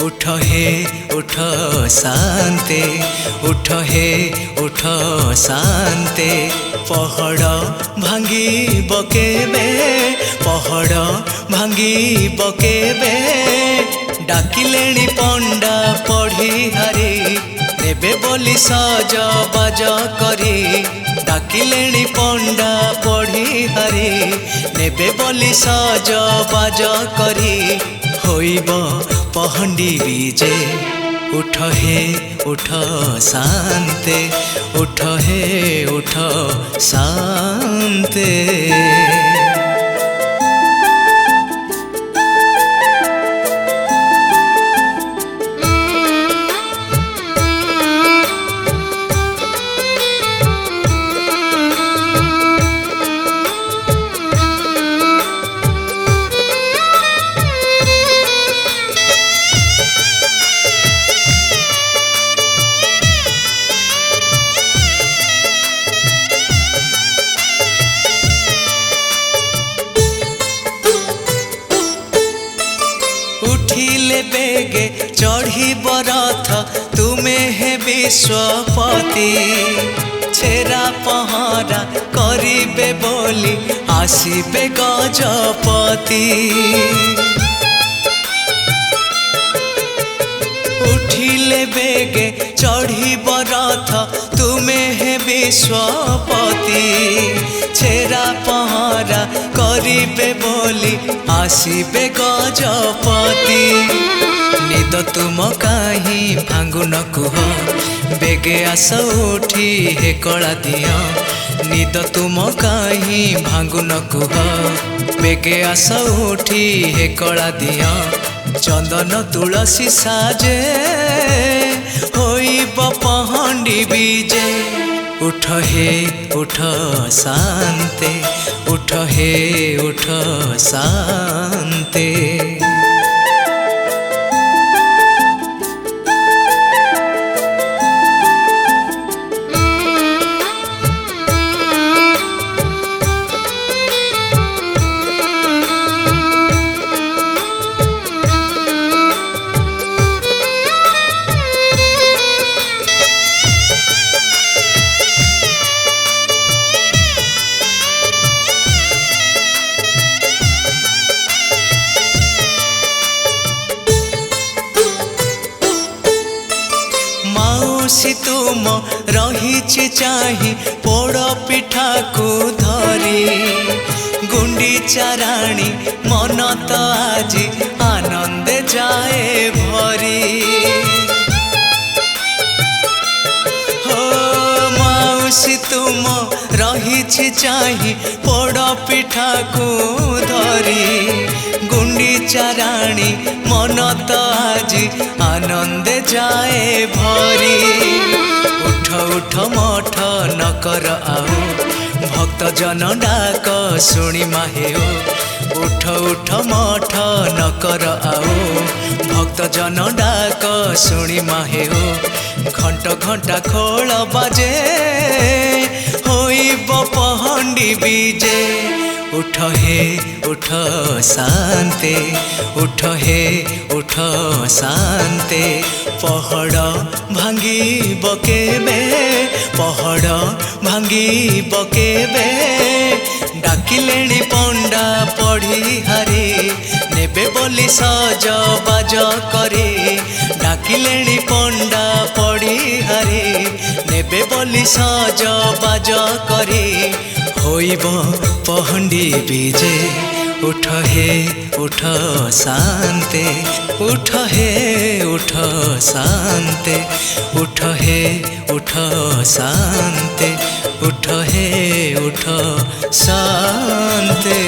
उठ हे उठ शांते, उठ हे उठ शांते, पहाड़ भांगी बकेबे, पहाड़ भांगी बकेबे, डाकिलेणी पंडा पढ़ी हारी, नेबे बोली सज बाज करी, डाकिलेणी पंडा पढ़ी हारी, नेबे बोली सज बाज करी, होइब पहंडी बीजे। उठ हे उठ शांते, उठ हे उठ शांते। उठिले बेगे चढ़ी बरथ, तुमे हे विश्वपति, छेरा पहरा करिबे बोली आसिबे गजपति। उठिले बेगे चढ़ी बरथ, तुमे हे विश्वपति, छेरा पहरा करिबे बोली आसिबे गजपति। निद तुम काहीं भांगु न कुह, बेगे आस उठी हे कला दिया, निद तुम काहीं भांगु न कुह, बेगे आस उठी हे कला दिया, चंदन तुलसी साजे होइब पहंडी बीजे। उठ हे उठ शांते, उठ हे उठ शांते। माउसी तुम रही चाही पोड़ पिठा को धरी, गुंडी चाराणी मन तो आज आनंद जाए भरी। हो माउसी तुम रही चाही पोड़ पिठा को धरी, गुंडी चाराणी मन तो आज आनंद जाए भरी। उठ उठ मठ न कर आउ, भक्त जन डाक शुणी माहेओ, उठ उठ मठ न कर आउ, भक्त जन डाक शुणी माहेओ, घंट घंटा खोल बाजे होइब पहंडी बीजे। उठ हे उठ शांते, उठ हे उठ शांते, पहाड़ भांगी बकेबे, पहाड़ भांगी बकेबे, डाकिलेणी पंडा पढ़ी हारी, नेबे बोली सज बाज करी, डाकिलेणी पंडा पढ़ी हारी, नेबे बोली सज बाज करी, होइब पहंडी बीजे। उठ हे उठ शांते, उठ हे उठ शांते, उठ हे उठ शांते, उठ हे उठ उठ शांते।